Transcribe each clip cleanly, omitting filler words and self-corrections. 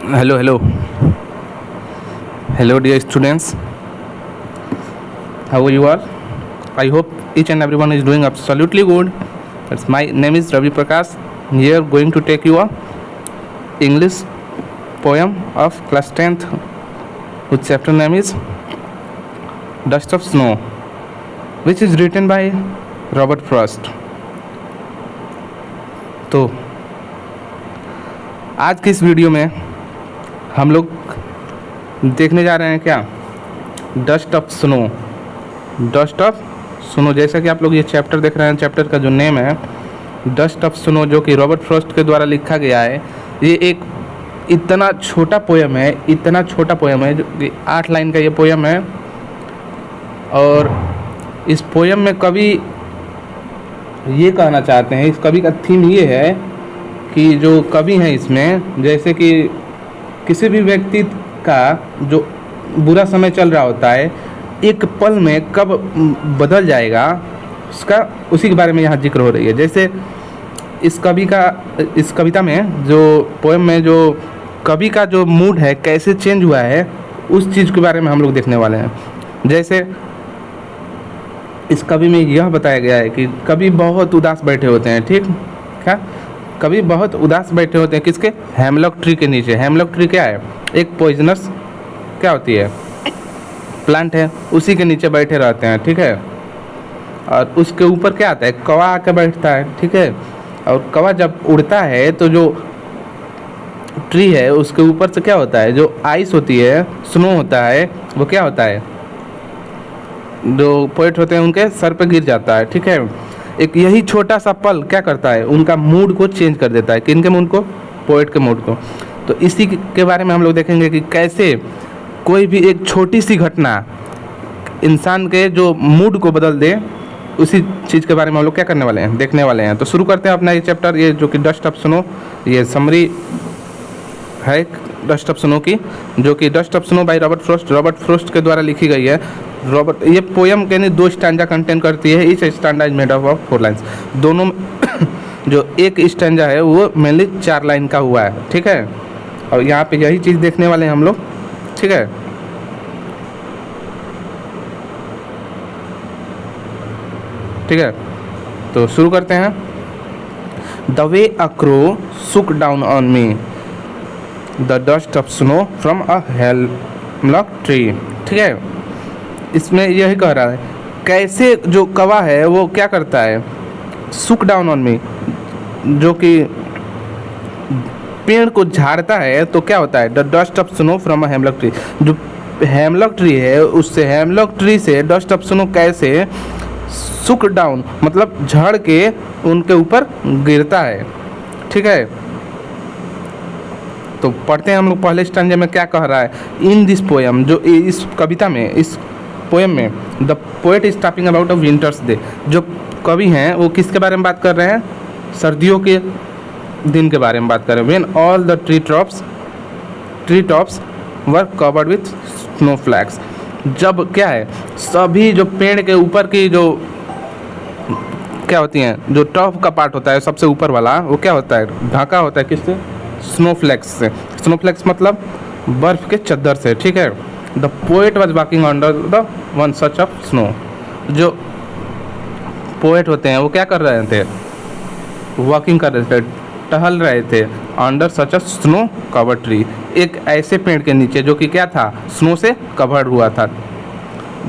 Hello, hello, hello, dear students. How are you all? I hope each and everyone is doing absolutely good. My name is Ravi Prakash. Here, going to take you a English poem of class 10th, whose chapter name is Dust of Snow, which is written by Robert Frost. तो आज की इस video में हम लोग देखने जा रहे हैं क्या, dust of snow. Dust of snow, जैसा कि आप लोग ये चैप्टर देख रहे हैं, चैप्टर का जो नेम है डस्ट ऑफ स्नो, जो कि रॉबर्ट फ्रॉस्ट के द्वारा लिखा गया है। ये एक इतना छोटा पोयम है, इतना छोटा पोयम है, जो कि 8 लाइन का ये पोयम है। और इस पोयम में कवि ये कहना चाहते हैं, इस कवि का थीम ये है कि जो कवि हैं इसमें, जैसे कि किसी भी व्यक्ति का जो बुरा समय चल रहा होता है, एक पल में कब बदल जाएगा उसका, उसी के बारे में यहाँ जिक्र हो रही है। जैसे इस कविता में, जो पोएम में जो कवि का जो मूड है कैसे चेंज हुआ है, उस चीज़ के बारे में हम लोग देखने वाले हैं। जैसे इस कवि में यह बताया गया है कि कवि बहुत उदास बैठे होते हैं, ठीक क्या, कभी बहुत उदास बैठे होते हैं किसके, हेमलॉक ट्री के नीचे। हेमलॉक ट्री क्या है, एक पॉइजनस क्या होती है, प्लांट है, उसी के नीचे बैठे रहते हैं, ठीक है। और उसके ऊपर क्या आता है, कौवा आके बैठता है, ठीक है। और कौवा जब उड़ता है तो जो ट्री है उसके ऊपर से क्या होता है, जो आइस होती है, स्नो होता है, वो क्या होता है, जो पोएट होते हैं उनके सर पे गिर जाता है, ठीक है। एक यही छोटा सा पल क्या करता है, उनका मूड को चेंज कर देता है। किनके मूड को, पोएट के मूड को। तो इसी के बारे में हम लोग देखेंगे कि कैसे कोई भी एक छोटी सी घटना इंसान के जो मूड को बदल दे, उसी चीज़ के बारे में हम लोग क्या करने वाले हैं, देखने वाले हैं। तो शुरू करते हैं अपना ये चैप्टर, ये जो कि डस्ट ऑफ स्नो, ये समरी है डस्ट ऑफ स्नो की, जो कि dust of snow by Robert Frost के द्वारा लिखी गई है। ये पोयम के 2 स्टैंजा कंटेन करती है। Each stanza is made of 4 lines. दोनों जो एक स्टैंजा है वो मेनली 4 लाइन का हुआ है, ठीक है। और यहाँ पे यही चीज़ देखने वाले हैं हम लोग, ठीक है। ठीक है, तो शुरू करते हैं। द वे अ क्रो सुक down on me the dust of snow from a hemlock tree, ठीक है। इसमें यही कह रहा है कैसे जो कौवा है वो क्या करता है, सुक डाउन ऑन मी, जो कि पेड़ को झाड़ता है तो क्या होता है, the dust of snow from a hemlock tree. जो हेमलॉक ट्री है उससे, हेमलॉक ट्री से डस्ट ऑफ स्नो कैसे सुक डाउन मतलब झड़ के उनके ऊपर गिरता है, ठीक है। तो पढ़ते हैं हम लोग पहले स्टैंजा में क्या कह रहा है। इन दिस पोएम, जो इस कविता में, इस पोएम में, the poet is talking about a winters day. जो कवि हैं वो किसके बारे में बात कर रहे हैं, सर्दियों के दिन के बारे में बात कर रहे हैं। When all the tree tops were covered with snowflakes. जब क्या है, सभी जो पेड़ के ऊपर की जो क्या होती हैं, जो टॉप का पार्ट होता है सबसे ऊपर वाला, वो क्या होता है, ढका होता है किससे, स्नोफ्लैक्स से। स्नोफ्लैक्स मतलब बर्फ के चद्दर से, ठीक है। The poet was walking under the one such of snow. जो पोएट होते हैं वो क्या कर रहे थे, वॉकिंग कर रहे थे, टहल रहे थे, अंडर सच अ स्नो कवर ट्री, एक ऐसे पेड़ के नीचे जो कि क्या था, स्नो से कवर्ड हुआ था।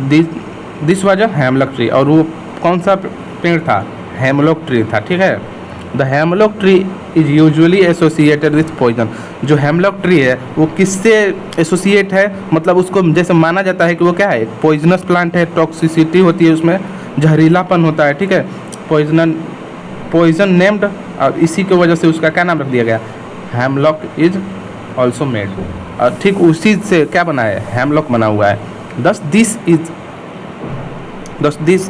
This was a hemlock tree. और वो कौन सा पेड़ था, हेमलॉक ट्री था, ठीक है। The hemlock tree is usually associated with poison. जो हेमलॉक ट्री है वो किससे एसोसिएट है, मतलब उसको जैसे माना जाता है कि वो क्या है, पॉइजनस प्लांट है, टॉक्सिसिटी होती है उसमें, जहरीलापन होता है, ठीक है। पॉइजन नेम्ड, और इसी की वजह से उसका क्या नाम रख दिया गया, हेमलॉक इज ऑल्सो मेड। और ठीक उसी से क्या बना है, हेमलॉक बना हुआ है। दस this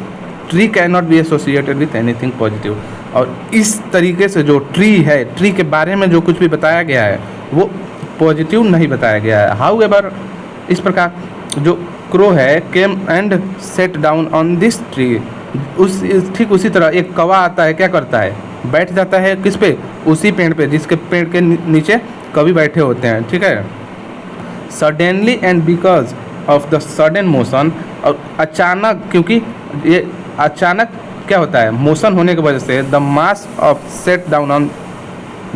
tree can not be associated with anything positive. और इस तरीके से जो ट्री है, ट्री के बारे में जो कुछ भी बताया गया है वो पॉजिटिव नहीं बताया गया है। हाउ एवर, इस प्रकार जो क्रो है came and set down on this tree, ठीक उसी तरह एक कौवा आता है, क्या करता है, बैठ जाता है किस पे, उसी पेड़ पे जिसके पेड़ के नीचे कभी बैठे होते हैं, ठीक है। Suddenly and because of the sudden motion, और अचानक, क्योंकि ये अचानक क्या होता है, मोशन होने की वजह से, the mass of set down on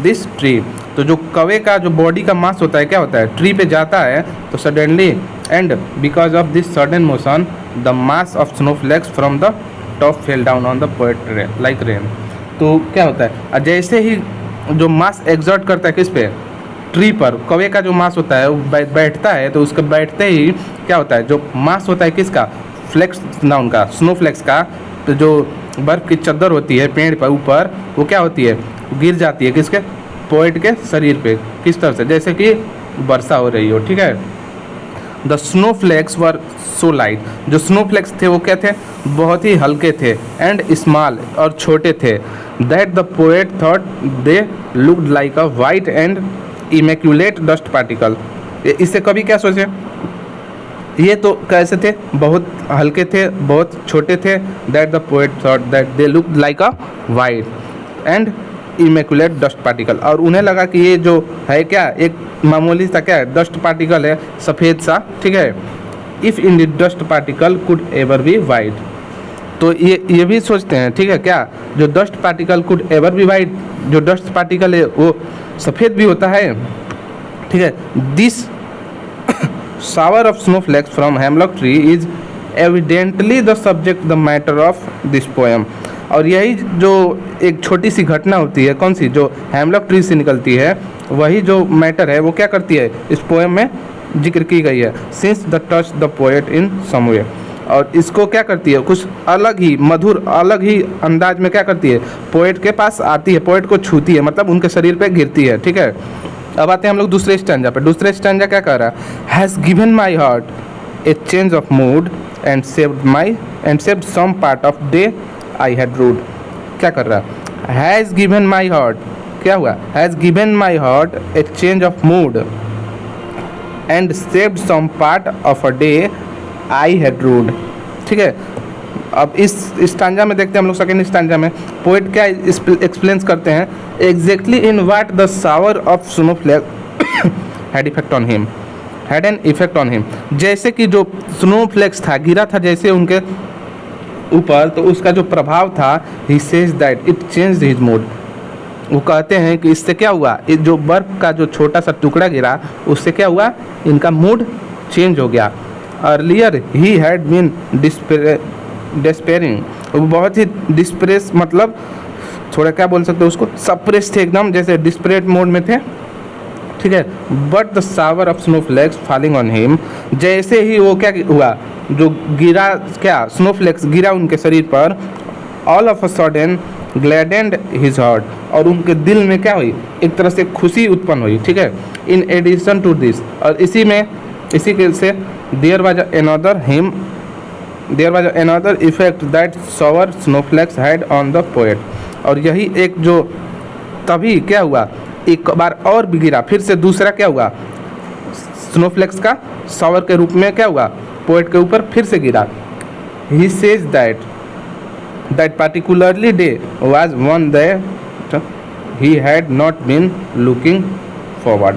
this tree, तो जो कौवे का जो बॉडी का मास होता है क्या होता है, ट्री पे जाता है, तो suddenly and because of this sudden motion the mass of snowflakes from the top fell down on the poet like rain. तो क्या होता है, जैसे ही जो मास एग्जर्ट करता है किस पे, ट्री पर, कौवे का जो मास होता है वो बैठता है, तो उसके बैठते ही क्या होता है, जो मास होता है किसका, फ्लेक्स डाउन का, स्नोफ्लेक्स का, तो जो बर्फ़ की चद्दर होती है पेड़ पर ऊपर, वो क्या होती है, गिर जाती है किसके, पोएट के शरीर पे, किस तरह से, जैसे कि वर्षा हो रही हो, ठीक है। The snowflakes were so light, जो स्नोफ्लेक्स थे वो क्या थे, बहुत ही हल्के थे, एंड स्मॉल, और छोटे थे, that the poet thought they looked like a white and immaculate dust particle. इससे कभी क्या सोचे, ये तो कैसे थे, बहुत हल्के थे, बहुत छोटे थे, that the poet thought that they looked like a white and immaculate dust particle, और उन्हें लगा कि ये जो है क्या, एक मामूली सा क्या है, डस्ट पार्टिकल है, सफ़ेद सा, ठीक है। If in the dust particle could ever be white, तो ये भी सोचते हैं, ठीक है, क्या जो dust particle could ever be white, जो डस्ट पार्टिकल है वो सफ़ेद भी होता है, ठीक है। This shower of snowflakes from hemlock tree is evidently the subject the matter of this poem, और यही जो एक छोटी सी घटना होती है, कौन सी, जो हेमलॉक ट्री से निकलती है, वही जो मैटर है वो क्या करती है, इस पोएम में जिक्र की गई है। Since the touch the poet in some way, और इसको क्या करती है, कुछ अलग ही मधुर, अलग ही अंदाज में क्या करती है, पोएट के पास आती है, पोएट को छूती है, मतलब उनके शरीर पे गिरती है, ठीक है। अब आते हैं हम लोग दूसरे स्टैंजा पे। दूसरे स्टैंजा क्या कह रहा है, has given my heart a change of mood and saved some part of day I had rued. क्या कर रहा है, हैज़ गिवन माई हार्ट, क्या हुआ, has given my heart a change of mood and saved some part of a day I had rued, ठीक है। अब इस स्टांजा में देखते हैं हम लोग सेकेंड स्टांजा में पोएट क्या एक्सप्लेन करते हैं, exactly in what the shower of snowflakes had effect on him, had an effect on him, जैसे कि जो स्नोफ्लेक्स था, गिरा था जैसे उनके ऊपर, तो उसका जो प्रभाव था, he says that it changed his mood, वो कहते हैं कि इससे क्या हुआ, ये जो बर्फ़ का जो छोटा सा टुकड़ा गिरा, उससे क्या हुआ, इनका मूड चेंज हो गया। Earlier he had been despairing, वो बहुत ही डिस्प्रेस, मतलब थोड़ा क्या बोल सकते हो उसको, सप्रेस थे एकदम, जैसे डिस्परेट मोड में थे, ठीक है। But the shower of snowflakes falling on him, जैसे ही वो क्या हुआ, जो गिरा, क्या स्नोफ्लेक्स गिरा उनके शरीर पर, all of a sudden gladdened his heart, और उनके दिल में क्या हुई, एक तरह से खुशी उत्पन्न हुई, ठीक है। इन एडिशन टू दिस, और इसी के से there was another effect that shower snowflakes had on the poet, और यही एक जो तभी क्या हुआ, एक बार और भी गिरा, फिर से दूसरा क्या हुआ, स्नोफ्लेक्स का शावर के रूप में क्या हुआ, पोएट के ऊपर फिर से गिरा। He says that particularly day was one that he had not been looking forward,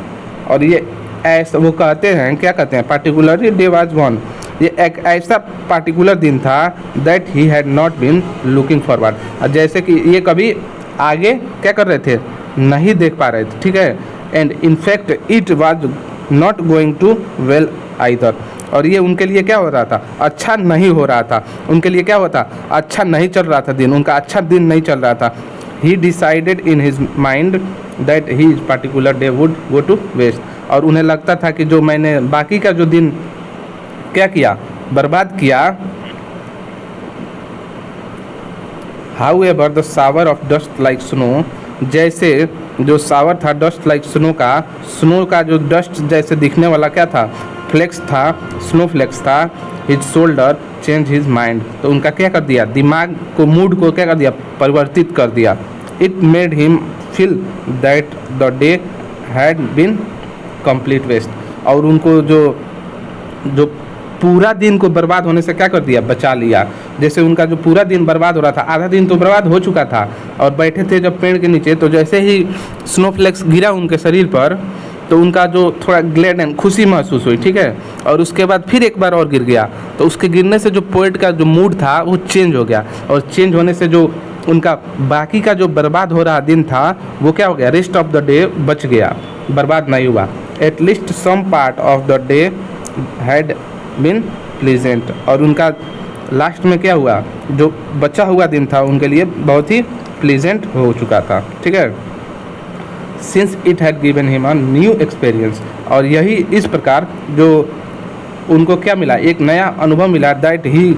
और ये ऐसा वो कहते हैं, क्या कहते हैं, particularly day was one, ये एक ऐसा पार्टिकुलर दिन था that he had not been looking forward, जैसे कि ये कभी आगे क्या कर रहे थे, नहीं देख पा रहे थे, ठीक है। And in fact it was not going too well either, और ये उनके लिए क्या हो रहा था, अच्छा नहीं हो रहा था, उनके लिए क्या होता, अच्छा नहीं चल रहा था दिन, उनका अच्छा दिन नहीं चल रहा था। He decided in his mind that he particular day would go to waste, और उन्हें लगता था कि जो मैंने बाकी का जो दिन क्या किया, बर्बाद किया। How ever the shower of dust like snow, जैसे जो शावर था डस्ट लाइक स्नो का जो डस्ट जैसे दिखने वाला क्या था, फ्लेक्स था, स्नो फ्लेक्स था। His shoulder change his mind, तो उनका क्या कर दिया, दिमाग को, मूड को क्या कर दिया, परिवर्तित कर दिया। It made him feel that the day had been complete waste, और उनको जो पूरा दिन को बर्बाद होने से क्या कर दिया, बचा लिया। जैसे उनका जो पूरा दिन बर्बाद हो रहा था, आधा दिन तो बर्बाद हो चुका था, और बैठे थे जब पेड़ के नीचे, तो जैसे ही स्नोफ्लेक्स गिरा उनके शरीर पर, तो उनका जो थोड़ा ग्लैड खुशी महसूस हुई, ठीक है। और उसके बाद फिर एक बार और गिर गया, तो उसके गिरने से जो पोएट का जो मूड था वो चेंज हो गया, और चेंज होने से जो उनका बाकी का जो बर्बाद हो रहा दिन था वो क्या हो गया, रेस्ट ऑफ द डे बच गया, बर्बाद नहीं हुआ। At least some part of the day had been pleasant, और उनका लास्ट में क्या हुआ, जो बचा हुआ दिन था उनके लिए बहुत ही प्लीजेंट हो चुका था, ठीक है। Since it had given him a new experience, और यही इस प्रकार जो उनको क्या मिला, एक नया अनुभव मिला, that he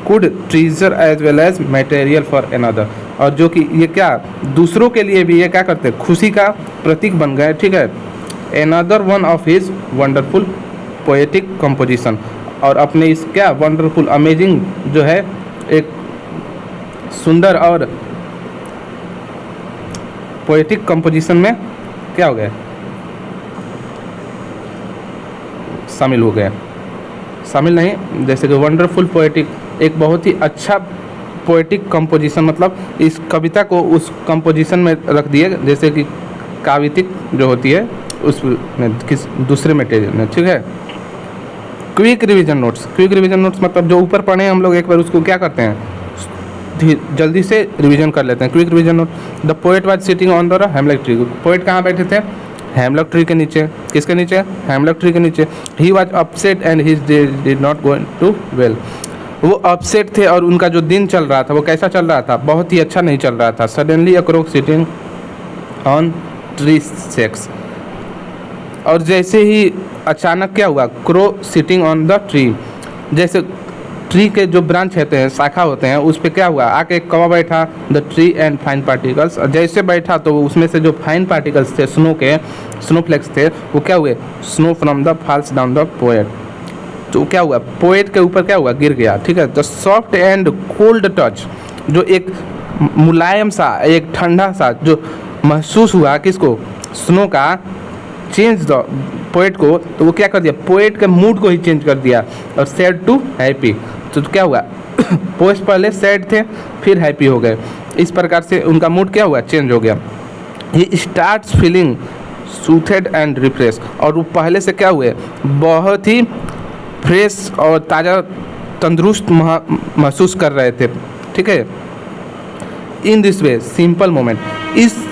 could treasure as well as material for another, और जो कि ये क्या दूसरों के लिए भी ये क्या करते खुशी का प्रतीक बन गए, ठीक है। Another one of his wonderful poetic composition, और अपने इस क्या वंडरफुल अमेजिंग जो है एक सुंदर और पोएटिक कंपोजिशन में क्या हो गए, शामिल हो गए, शामिल नहीं, जैसे कि वंडरफुल पोएटिक, एक बहुत ही अच्छा पोएटिक कंपोजिशन, मतलब इस कविता को उस कंपोजिशन में रख दिए जैसे कि काव्यिक जो होती है उस किस दूसरे मटेरियल में, ठीक है। Quick revision notes, quick revision notes मतलब जो ऊपर पढ़े हम लोग एक बार उसको क्या करते हैं जल्दी से रिवीजन कर लेते हैं। Quick revision note, the poet was sitting on the hemlock tree, poet कहाँ बैठे थे, हेमलॉक ट्री के नीचे, किसके नीचे, हेमलॉक ट्री के नीचे। He was upset and his day did not going too well, वो अपसेट थे और उनका जो दिन चल रहा था वो कैसा चल रहा था, बहुत ही अच्छा नहीं चल रहा था। Suddenly a crow sitting on tree sex, और जैसे ही अचानक क्या हुआ, crow sitting on the tree, जैसे ट्री के जो ब्रांच होते हैं, शाखा होते हैं, उस पर क्या हुआ, आके एक कौवा बैठा, the tree and fine particles, और जैसे बैठा तो उसमें से जो फाइन पार्टिकल्स थे, स्नोफ्लेक्स थे, वो क्या हुए, snow from the falls down the poet, तो क्या हुआ, पोएट के ऊपर क्या हुआ, गिर गया, ठीक है। The soft and cold touch, जो एक मुलायम सा, एक ठंडा सा जो महसूस हुआ किसको, स्नो का, चेंज द पोएट को, तो वो क्या कर दिया, पोएट के मूड को ही चेंज कर दिया, और सैड टू हैप्पी, तो क्या हुआ पोएट पहले सैड थे फिर हैप्पी हो गए, इस प्रकार से उनका मूड क्या हुआ, चेंज हो गया। He starts feeling soothed and refresh, और वो पहले से क्या हुए, बहुत ही फ्रेश और ताज़ा तंदुरुस्त महसूस कर रहे थे, ठीक है। In this way simple moment, इस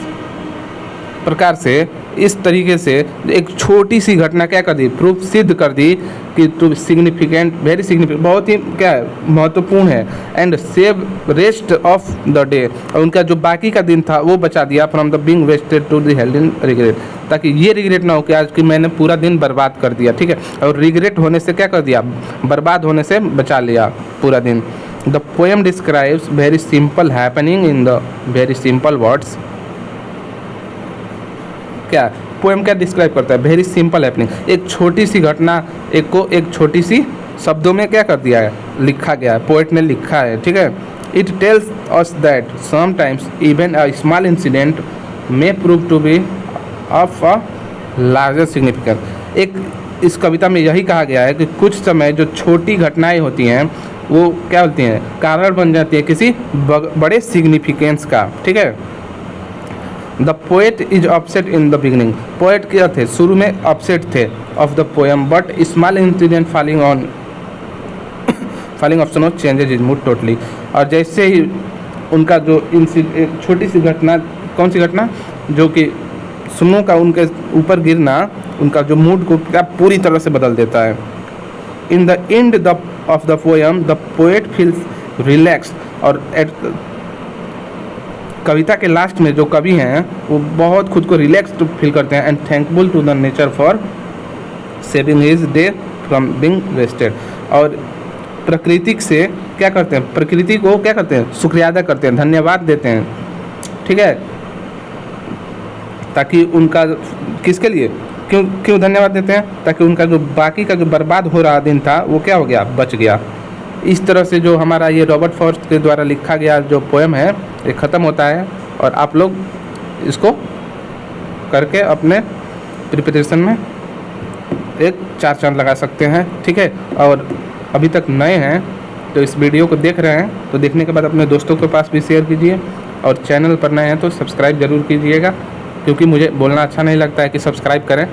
प्रकार से, इस तरीके से एक छोटी सी घटना क्या कर दी, प्रूफ सिद्ध कर दी कि तो सिग्निफिकेंट, वेरी सिग्निफिकेंट, बहुत ही क्या है, महत्वपूर्ण है, and save rest of the day, और उनका जो बाकी का दिन था वो बचा दिया, from the being wasted to the held in regret, ताकि ये रिग्रेट ना हो कि आज कि मैंने पूरा दिन बर्बाद कर दिया, ठीक है, और रिग्रेट होने से क्या कर दिया, बर्बाद होने से बचा लिया पूरा दिन। The poem describes very simple happening in the very simple words, क्या पोएम क्या डिस्क्राइब करता है, वेरी सिंपल हैपनिंग, एक छोटी सी घटना एक छोटी सी शब्दों में क्या कर दिया है, लिखा गया है, पोएट ने लिखा है, ठीक है। It tells us that sometimes even a small incident may prove to be of a larger significance, एक इस कविता में यही कहा गया है कि कुछ समय जो छोटी घटनाएं होती हैं वो क्या होती हैं, कारण बन जाती है किसी बड़े सिग्निफिकेंस का, ठीक है। The poet is upset in the beginning, poet क्या थे, शुरू में अपसेट थे of the poem, but small incident falling of snow changes is mood totally, और जैसे ही उनका जो एक छोटी सी घटना, कौन सी घटना, जो कि स्नो का उनके ऊपर गिरना उनका जो मूड को क्या पूरी तरह से बदल देता है। In the end of the poem the poet feels relax, और कविता के लास्ट में जो कवि हैं वो बहुत खुद को रिलैक्स्ड फील करते हैं, and thankful to the nature for saving his day from being wasted, और प्रकृति से क्या करते हैं, प्रकृति को क्या करते हैं, शुक्रिया अदा करते हैं, धन्यवाद देते हैं, ठीक है, ताकि उनका किसके लिए, क्यों धन्यवाद देते हैं, ताकि उनका जो बाकी का जो बर्बाद हो रहा दिन था वो क्या हो गया, बच गया। इस तरह से जो हमारा ये रॉबर्ट फ्रॉस्ट के द्वारा लिखा गया जो पोएम है ये ख़त्म होता है, और आप लोग इसको करके अपने प्रिपरेशन में एक 4 चांद लगा सकते हैं, ठीक है। और अभी तक नए हैं तो इस वीडियो को देख रहे हैं तो देखने के बाद अपने दोस्तों के पास भी शेयर कीजिए, और चैनल पर नए हैं तो सब्सक्राइब ज़रूर कीजिएगा, क्योंकि मुझे बोलना अच्छा नहीं लगता है कि सब्सक्राइब करें।